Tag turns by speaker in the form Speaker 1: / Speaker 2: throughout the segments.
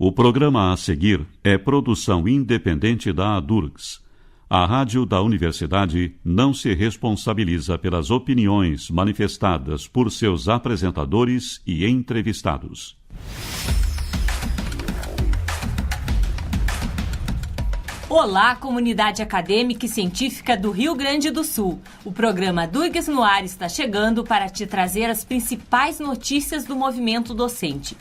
Speaker 1: O programa a seguir é produção independente da ADURGS. A rádio da universidade não se responsabiliza pelas opiniões manifestadas por seus apresentadores e entrevistados.
Speaker 2: Olá, comunidade acadêmica e científica do Rio Grande do Sul. O programa ADURGS no Ar está chegando para te trazer as principais notícias do movimento docente.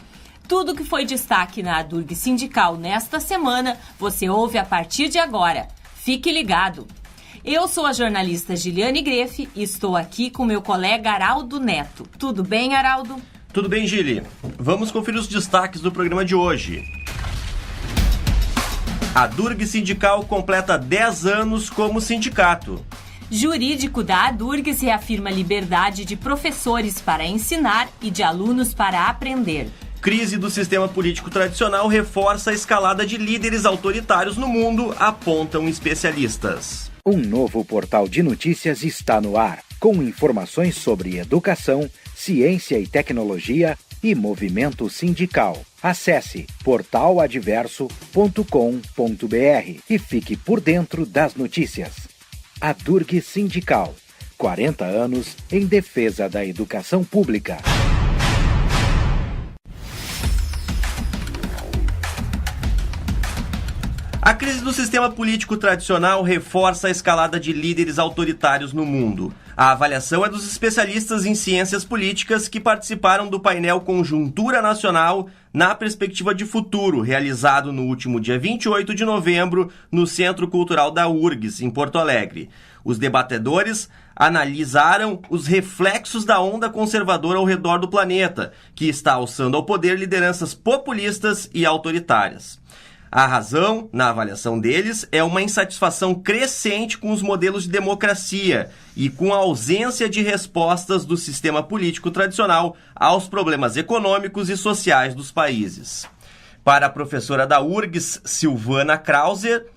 Speaker 2: Tudo que foi destaque na ADURGS Sindical nesta semana, você ouve a partir de agora. Fique ligado! Eu sou a jornalista Giliane Grefe e estou aqui com meu colega Araldo Neto. Tudo bem, Araldo?
Speaker 3: Tudo bem, Gili. Vamos conferir os destaques do programa de hoje. A ADURGS Sindical completa 10 anos como sindicato.
Speaker 2: Jurídico da ADURGS reafirma a liberdade de professores para ensinar e de alunos para aprender.
Speaker 3: Crise do sistema político tradicional reforça a escalada de líderes autoritários no mundo, apontam especialistas.
Speaker 4: Um novo portal de notícias está no ar, com informações sobre educação, ciência e tecnologia e movimento sindical. Acesse portaladverso.com.br e fique por dentro das notícias. ADURGS Sindical, 40 anos em defesa da educação pública.
Speaker 3: A crise do sistema político tradicional reforça a escalada de líderes autoritários no mundo. A avaliação é dos especialistas em ciências políticas que participaram do painel Conjuntura Nacional na Perspectiva de Futuro, realizado no último dia 28 de novembro no Centro Cultural da URGS, em Porto Alegre. Os debatedores analisaram os reflexos da onda conservadora ao redor do planeta, que está alçando ao poder lideranças populistas e autoritárias. A razão, na avaliação deles, é uma insatisfação crescente com os modelos de democracia e com a ausência de respostas do sistema político tradicional aos problemas econômicos e sociais dos países. Para a professora da URGS, Silvana Krauser,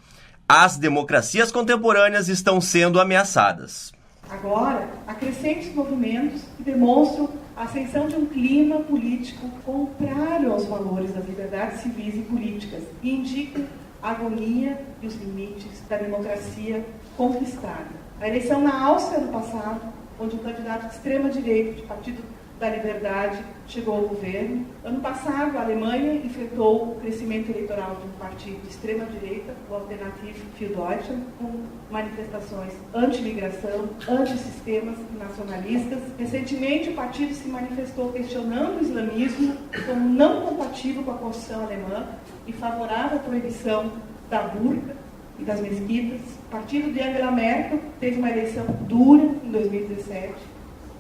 Speaker 3: as democracias contemporâneas estão sendo ameaçadas.
Speaker 5: Agora, há crescentes movimentos que demonstram a ascensão de um clima político contrário aos valores das liberdades civis e políticas e indicam a agonia e os limites da democracia conquistada. A eleição na Áustria no passado, onde um candidato de extrema-direita, de Partido da Liberdade, chegou ao governo. Ano passado, a Alemanha enfrentou o crescimento eleitoral de um partido de extrema-direita, o Alternative für Deutschland, com manifestações anti-migração, anti-sistemas nacionalistas. Recentemente, o partido se manifestou questionando o islamismo como não compatível com a Constituição alemã e favorável à proibição da burca e das mesquitas. O partido de Angela Merkel teve uma eleição dura em 2017.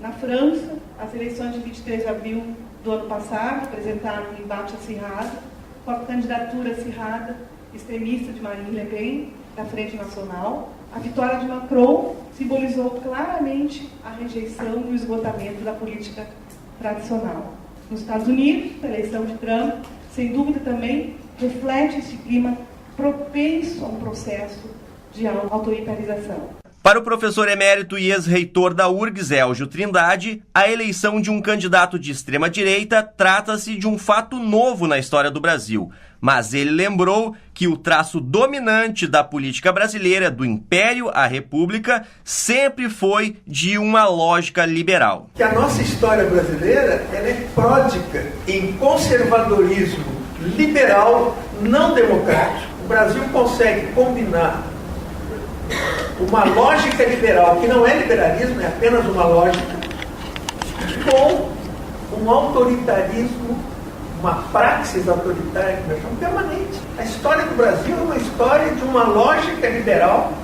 Speaker 5: Na França, as eleições de 23 de abril do ano passado apresentaram um embate acirrado, com a candidatura acirrada extremista de Marine Le Pen, da Frente Nacional. A vitória de Macron simbolizou claramente a rejeição e o esgotamento da política tradicional. Nos Estados Unidos, a eleição de Trump, sem dúvida também, reflete esse clima propenso a um processo de autoritarização.
Speaker 3: Para o professor emérito e ex-reitor da URGS, Elgio Trindade, a eleição de um candidato de extrema-direita trata-se de um fato novo na história do Brasil. Mas ele lembrou que o traço dominante da política brasileira, do Império à República, sempre foi de uma lógica liberal.
Speaker 6: Que a nossa história brasileira ela é pródiga em conservadorismo liberal, não democrático. O Brasil consegue combinar uma lógica liberal, que não é liberalismo, é apenas uma lógica, com um autoritarismo, uma praxis autoritária que nós chamamos permanente. A história do Brasil é uma história de uma lógica liberal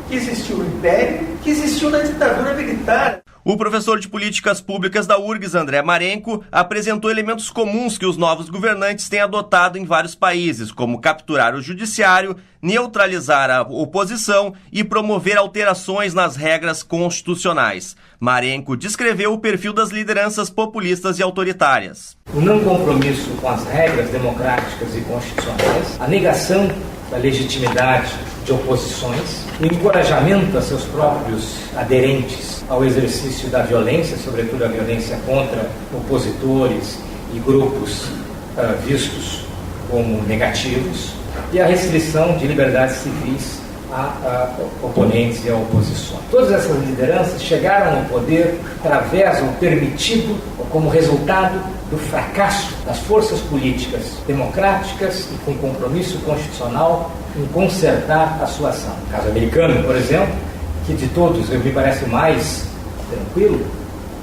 Speaker 6: que existiu no Império, que existiu na ditadura militar.
Speaker 3: O professor de Políticas Públicas da URGS, André Marenco, apresentou elementos comuns que os novos governantes têm adotado em vários países, como capturar o judiciário, neutralizar a oposição e promover alterações nas regras constitucionais. Marenco descreveu o perfil das lideranças populistas e autoritárias.
Speaker 7: O não compromisso com as regras democráticas e constitucionais, a negação da legitimidade de oposições, o encorajamento a seus próprios aderentes ao exercício da violência, sobretudo a violência contra opositores e grupos vistos como negativos e a restrição de liberdades civis a oponentes e a oposição. Todas essas lideranças chegaram ao poder através ou permitido ou como resultado do fracasso das forças políticas democráticas e com compromisso constitucional em consertar a sua ação. No caso americano, por exemplo, que de todos me parece mais tranquilo,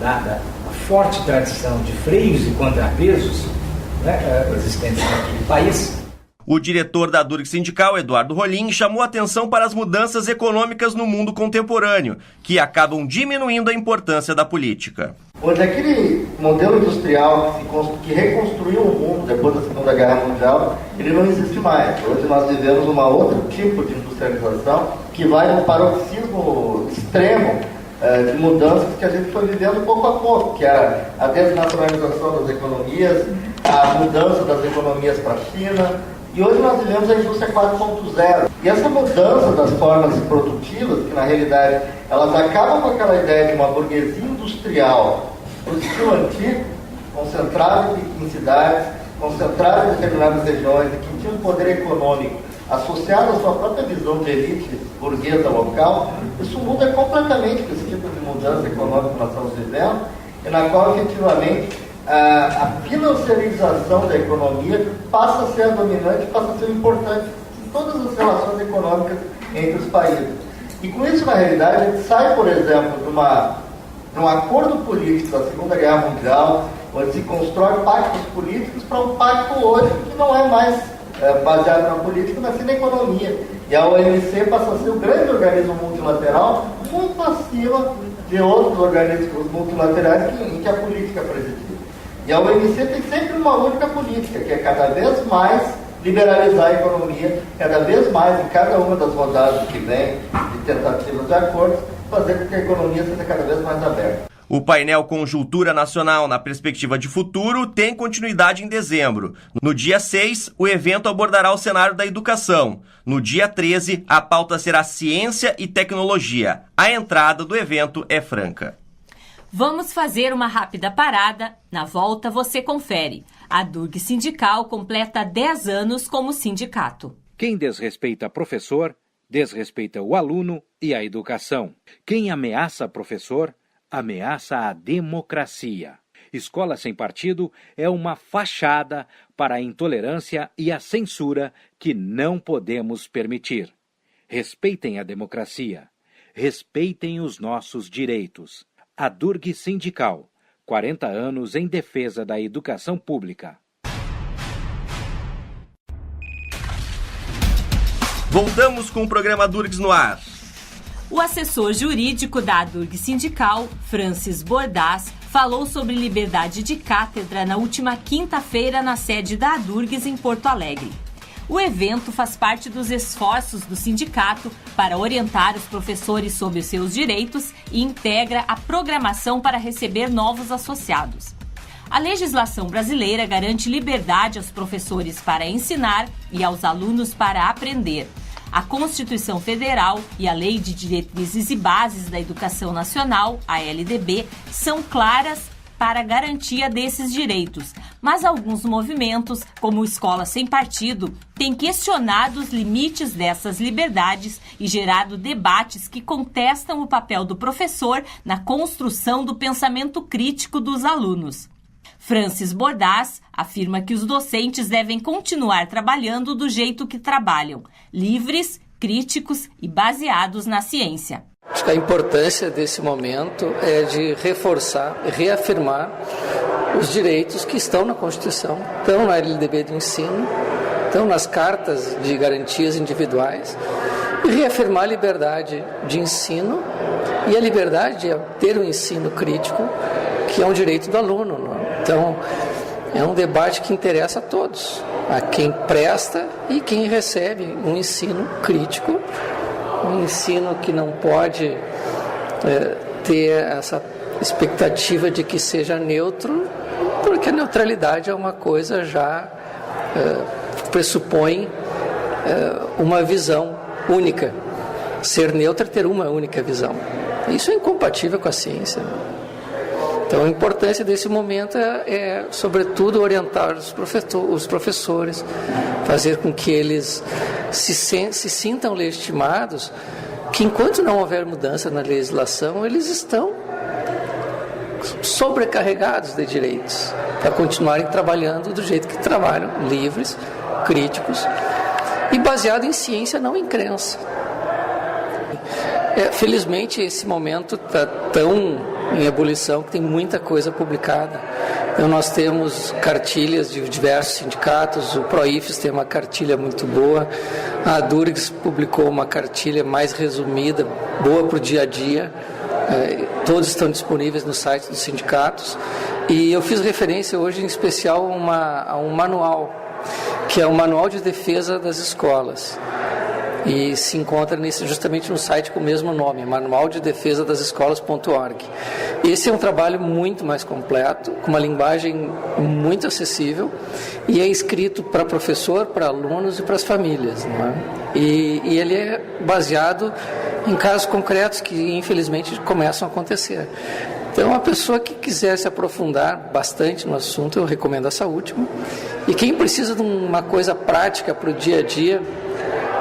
Speaker 7: dada a forte tradição de freios e contrapesos, né, existentes naquele país.
Speaker 3: O diretor da Durgs Sindical, Eduardo Rolim, chamou atenção para as mudanças econômicas no mundo contemporâneo, que acabam diminuindo a importância da política.
Speaker 8: Hoje, aquele modelo industrial que reconstruiu o mundo depois da Segunda Guerra Mundial, ele não existe mais. Hoje nós vivemos um outro tipo de industrialização que vai no paroxismo extremo de mudanças que a gente foi vivendo pouco a pouco, que é a desnacionalização das economias, a mudança das economias para a China. E hoje nós vivemos a indústria 4.0. E essa mudança das formas produtivas, que na realidade elas acabam com aquela ideia de uma burguesia industrial do estilo antigo, concentrada em cidades, concentrada em determinadas regiões, e que tinha um poder econômico associado à sua própria visão de elite burguesa local. Isso muda completamente com esse tipo de mudança econômica que nós estamos vivendo, e na qual efetivamente a financiarização da economia passa a ser a dominante, passa a ser importante em todas as relações econômicas entre os países. E com isso, na realidade, a gente sai, por exemplo, de um acordo político da Segunda Guerra Mundial, onde se constrói pactos políticos, para um pacto hoje que não é mais baseado na política, mas sim na economia. E a OMC passa a ser o grande organismo multilateral, muito acima de outros organismos multilaterais em que a política presidia. E a OMC tem sempre uma única política, que é cada vez mais liberalizar a economia, cada vez mais, em cada uma das rodadas que vem de tentativas de acordos, fazer com que a economia seja cada vez mais aberta.
Speaker 3: O painel Conjuntura Nacional na Perspectiva de Futuro tem continuidade em dezembro. No dia 6, o evento abordará o cenário da educação. No dia 13, a pauta será Ciência e Tecnologia. A entrada do evento é franca.
Speaker 2: Vamos fazer uma rápida parada. Na volta, você confere. A Durgs Sindical completa 10 anos como sindicato.
Speaker 4: Quem desrespeita professor, desrespeita o aluno e a educação. Quem ameaça professor, ameaça a democracia. Escola Sem Partido é uma fachada para a intolerância e a censura que não podemos permitir. Respeitem a democracia. Respeitem os nossos direitos. A Durgs Sindical, 40 anos em defesa da educação pública.
Speaker 3: Voltamos com o programa Durgs no ar.
Speaker 2: O assessor jurídico da Durgs Sindical, Francis Bordas, falou sobre liberdade de cátedra na última quinta-feira na sede da Durgs em Porto Alegre. O evento faz parte dos esforços do sindicato para orientar os professores sobre os seus direitos e integra a programação para receber novos associados. A legislação brasileira garante liberdade aos professores para ensinar e aos alunos para aprender. A Constituição Federal e a Lei de Diretrizes e Bases da Educação Nacional, a LDB, são claras para a garantia desses direitos, mas alguns movimentos, como Escola Sem Partido, têm questionado os limites dessas liberdades e gerado debates que contestam o papel do professor na construção do pensamento crítico dos alunos. Francis Bordas afirma que os docentes devem continuar trabalhando do jeito que trabalham, livres, críticos e baseados na ciência.
Speaker 9: Acho que a importância desse momento é de reforçar, reafirmar os direitos que estão na Constituição, estão na LDB de ensino, estão nas cartas de garantias individuais, e reafirmar a liberdade de ensino e a liberdade de ter um ensino crítico, que é um direito do aluno, não é? Então, é um debate que interessa a todos, a quem presta e quem recebe um ensino crítico, um ensino que não pode ter essa expectativa de que seja neutro, porque a neutralidade é uma coisa já pressupõe uma visão única. Ser neutro é ter uma única visão. Isso é incompatível com a ciência. Então, a importância desse momento é sobretudo, orientar os professores, fazer com que eles se sintam legitimados, que enquanto não houver mudança na legislação, eles estão sobrecarregados de direitos, para continuarem trabalhando do jeito que trabalham, livres, críticos e baseado em ciência, não em crença. Felizmente, esse momento está tão em ebulição que tem muita coisa publicada. Então, nós temos cartilhas de diversos sindicatos, o PROIFES tem uma cartilha muito boa, a Durgs publicou uma cartilha mais resumida, boa para o dia a dia, todos estão disponíveis no site dos sindicatos, e eu fiz referência hoje em especial a um manual, que é o Manual de Defesa das Escolas, e se encontra justamente no site com o mesmo nome, Manual de Defesa das Escolas.org. Esse é um trabalho muito mais completo, com uma linguagem muito acessível, e é escrito para professor, para alunos e para as famílias, não é? E ele é baseado em casos concretos que, infelizmente, começam a acontecer. Então, a pessoa que quiser se aprofundar bastante no assunto, eu recomendo essa última. E quem precisa de uma coisa prática para o dia a dia,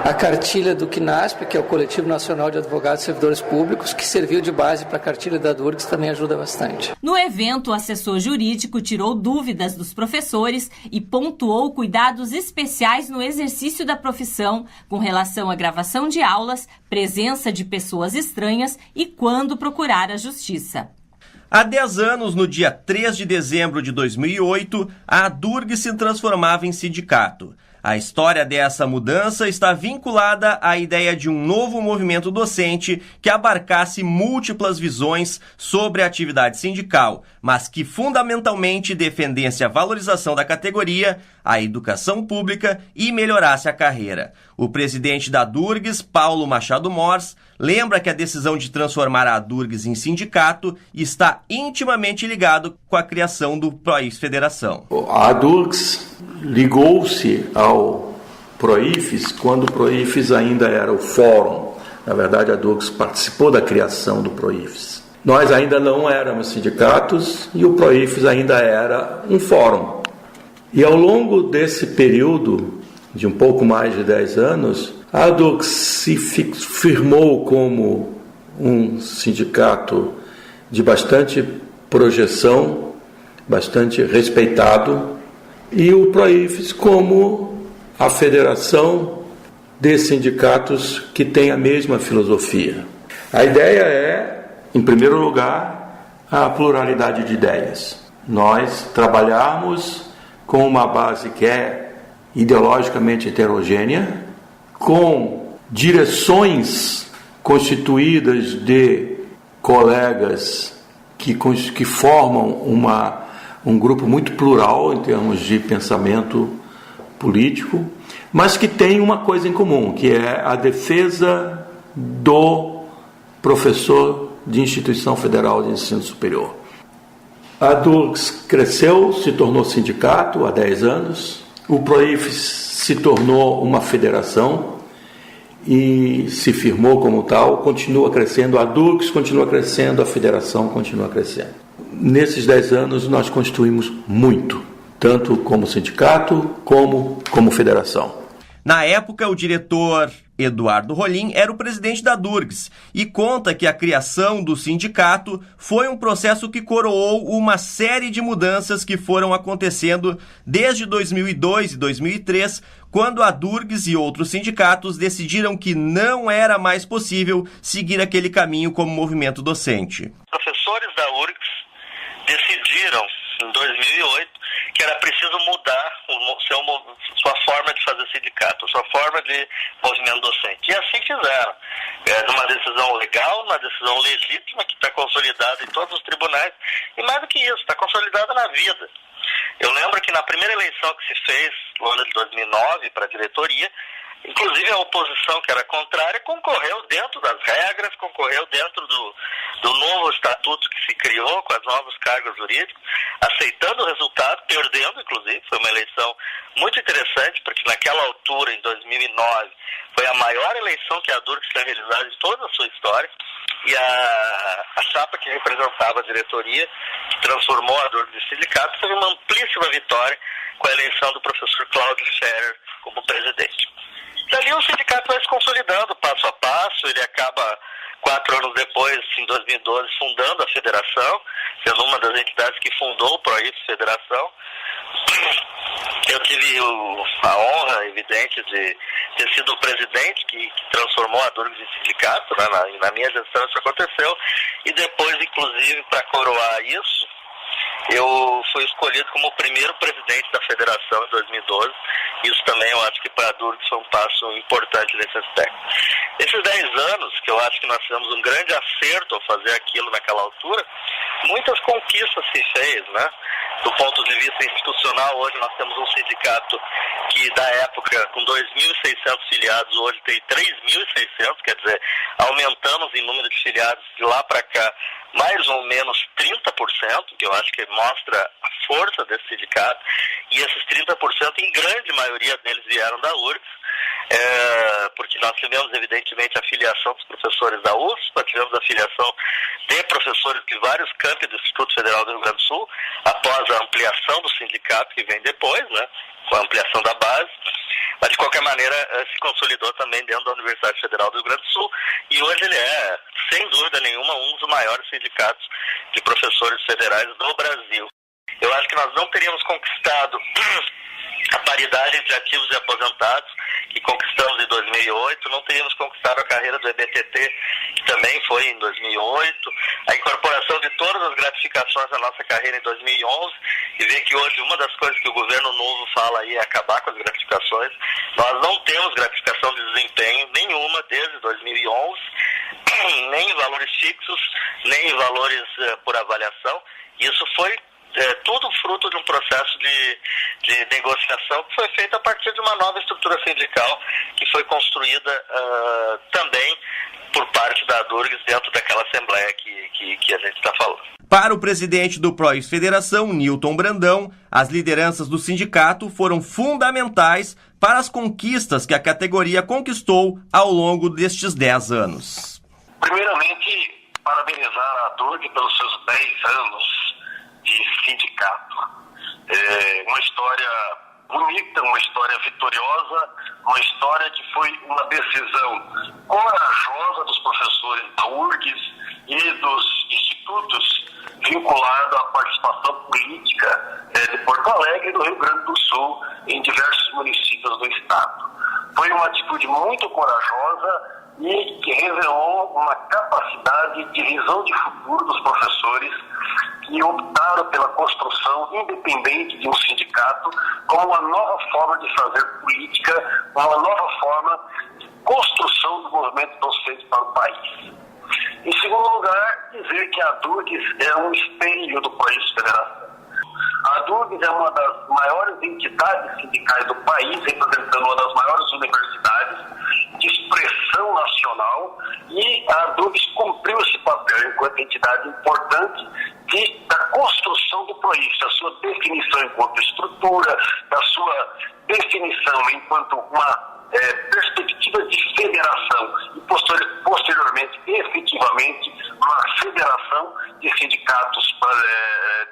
Speaker 9: a cartilha do CNASP, que é o Coletivo Nacional de Advogados e Servidores Públicos, que serviu de base para a cartilha da Durgs, também ajuda bastante.
Speaker 2: No evento, o assessor jurídico tirou dúvidas dos professores e pontuou cuidados especiais no exercício da profissão com relação à gravação de aulas, presença de pessoas estranhas e quando procurar a justiça.
Speaker 3: Há 10 anos, no dia 3 de dezembro de 2008, a Durgs se transformava em sindicato. A história dessa mudança está vinculada à ideia de um novo movimento docente que abarcasse múltiplas visões sobre a atividade sindical, mas que fundamentalmente defendesse a valorização da categoria, a educação pública e melhorasse a carreira. O presidente da Durgs, Paulo Machado Mors, lembra que a decisão de transformar a Durgs em sindicato está intimamente ligado com a criação do PROIFES Federação.
Speaker 10: A Durgs ligou-se ao PROIFES quando o PROIFES ainda era o fórum. Na verdade, a Durgs participou da criação do PROIFES. Nós ainda não éramos sindicatos e o PROIFES ainda era um fórum. E ao longo desse período de um pouco mais de 10 anos, a Durgs se firmou como um sindicato de bastante projeção, bastante respeitado, e o PROIFES como a federação de sindicatos que tem a mesma filosofia. A ideia é, em primeiro lugar, a pluralidade de ideias. Nós trabalharmos com uma base que é ideologicamente heterogênea, com direções constituídas de colegas que formam um grupo muito plural em termos de pensamento político, mas que tem uma coisa em comum, que é a defesa do professor de instituição federal de ensino superior. A Durgs cresceu, se tornou sindicato há 10 anos, o PROIFES se tornou uma federação e se firmou como tal, continua crescendo, a Durgs continua crescendo, a federação continua crescendo. Nesses 10 anos nós construímos muito, tanto como sindicato como federação.
Speaker 3: Na época, o diretor Eduardo Rolim era o presidente da Durgs e conta que a criação do sindicato foi um processo que coroou uma série de mudanças que foram acontecendo desde 2002 e 2003, quando a Durgs e outros sindicatos decidiram que não era mais possível seguir aquele caminho como movimento docente.
Speaker 11: Professores da URGS decidiram, em 2008, que era preciso mudar sua forma de fazer sindicato, sua forma de movimento docente. E assim fizeram. Numa decisão legal, uma decisão legítima, que está consolidada em todos os tribunais, e mais do que isso, está consolidada na vida. Eu lembro que na primeira eleição que se fez, no ano de 2009, para a diretoria, inclusive a oposição, que era contrária, concorreu dentro das regras, concorreu dentro do novo estatuto que se criou, com os novos cargos jurídicos, aceitando o resultado, perdendo, inclusive. Foi uma eleição muito interessante, porque naquela altura, em 2009, foi a maior eleição que a Durgs tinha realizado em toda a sua história. E a chapa que representava a diretoria, que transformou a Durgs em sindicato, teve uma amplíssima vitória com a eleição do professor Cláudio Scherer como presidente. Dali o sindicato vai se consolidando passo a passo, ele acaba 4 anos depois, em 2012, fundando a federação, sendo uma das entidades que fundou o PROIFES Federação. Eu tive a honra, evidente, de ter sido o presidente que transformou a Durgs em sindicato, né? Na minha gestão isso aconteceu, e depois, inclusive, para coroar isso, eu fui escolhido como o primeiro presidente da federação em 2012. Isso também eu acho que para a Durgs foi um passo importante nesse aspecto. Esses 10 anos, que eu acho que nós fizemos um grande acerto ao fazer aquilo naquela altura, muitas conquistas se fez, né? Do ponto de vista institucional, hoje nós temos um sindicato que, da época, com 2.600 filiados, hoje tem 3.600, quer dizer, aumentamos em número de filiados de lá para cá mais ou menos 30%, que eu acho que mostra a força desse sindicato, e esses 30%, em grande maioria deles, vieram da URGS, porque nós tivemos, evidentemente, a filiação dos professores da UFSPA, tivemos a filiação de professores de vários campi do Instituto Federal do Rio Grande do Sul, após a ampliação do sindicato que vem depois, né, com a ampliação da base, mas de qualquer maneira se consolidou também dentro da Universidade Federal do Rio Grande do Sul, e hoje ele é, sem dúvida nenhuma, um dos maiores sindicatos de professores federais do Brasil. Eu acho que nós não teríamos conquistado a paridade entre ativos e aposentados, que conquistamos em 2008, não teríamos conquistado a carreira do EBTT, que também foi em 2008, a incorporação de todas as gratificações da nossa carreira em 2011, e ver que hoje uma das coisas que o governo novo fala aí é acabar com as gratificações. Nós não temos gratificação de desempenho nenhuma desde 2011, nem em valores fixos, nem em valores por avaliação. Isso foi tudo fruto de um processo de negociação que foi feito a partir de uma nova estrutura sindical que foi construída também por parte da Durgs dentro daquela assembleia que a gente está falando.
Speaker 3: Para o presidente do PROIFES Federação, Nilton Brandão, as lideranças do sindicato foram fundamentais para as conquistas que a categoria conquistou ao longo destes 10 anos.
Speaker 11: Primeiramente, parabenizar a Durgs pelos seus 10 anos de sindicato. Uma história bonita, uma história vitoriosa, uma história que foi uma decisão corajosa dos professores da URGS e dos institutos vinculados à participação política de Porto Alegre e do Rio Grande do Sul em diversos municípios do estado. Foi uma atitude muito corajosa e que revelou uma capacidade de visão de futuro dos professores que optaram pela construção independente de um sindicato como uma nova forma de fazer política, uma nova forma de construção do movimento docente para o país. Em segundo lugar, dizer que a Durgs é um espelho do PROIFES Federação. A Durgs é uma das maiores entidades sindicais do país, representando uma das maiores universidades de expressão nacional, e a Durgs cumpriu esse papel enquanto entidade importante da construção do PROIFES, da sua definição enquanto estrutura, da sua definição enquanto uma perspectiva de federação e posteriormente, efetivamente, uma federação de sindicatos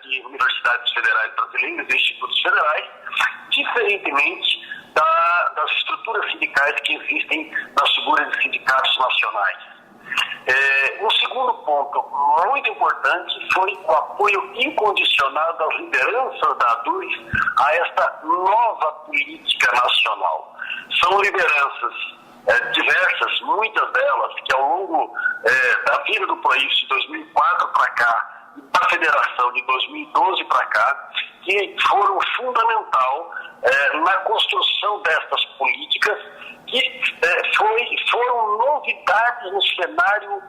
Speaker 11: de universidades federais brasileiras e institutos federais, diferentemente das estruturas sindicais que existem nas figuras de sindicatos nacionais. Um segundo ponto muito importante foi o apoio incondicional das lideranças da Durgs a esta nova política nacional. São lideranças diversas, muitas delas que ao longo da vida do PROIFES de 2004 para cá, da federação de 2012 para cá, que foram fundamental na construção destas políticas que foram novidades no cenário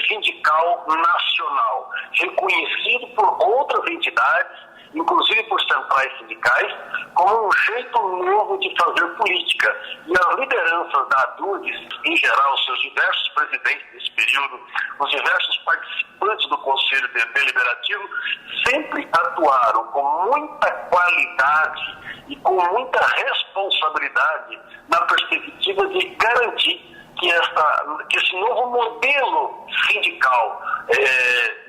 Speaker 11: sindical nacional, reconhecido por outras entidades, inclusive por centrais sindicais, como um jeito novo de fazer política. E as lideranças da Durgs, em geral, os seus diversos presidentes desse período, os diversos participantes do Conselho Deliberativo, sempre atuaram com muita qualidade e com muita responsabilidade na perspectiva de garantir que esse novo modelo sindical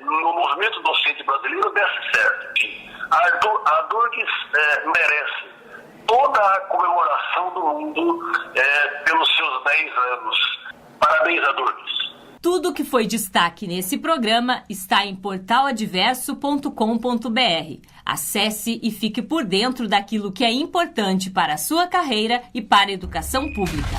Speaker 11: no movimento docente brasileiro desse certo. A Durgues merece toda a comemoração do mundo pelos seus 10 anos. Parabéns a Durgues.
Speaker 2: Tudo que foi destaque nesse programa está em portaladverso.com.br. Acesse e fique por dentro daquilo que é importante para a sua carreira e para a educação pública.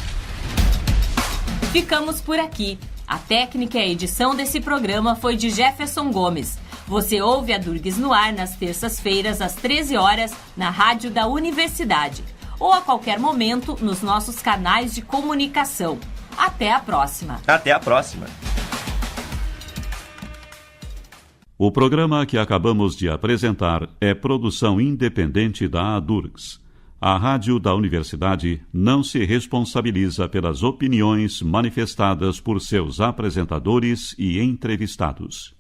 Speaker 2: Ficamos por aqui. A técnica e a edição desse programa foi de Jefferson Gomes. Você ouve a Durgues no ar nas terças-feiras, às 13 horas, na rádio da Universidade. Ou a qualquer momento nos nossos canais de comunicação. Até a próxima.
Speaker 3: Até a próxima.
Speaker 1: O programa que acabamos de apresentar é produção independente da ADURGS. A rádio da Universidade não se responsabiliza pelas opiniões manifestadas por seus apresentadores e entrevistados.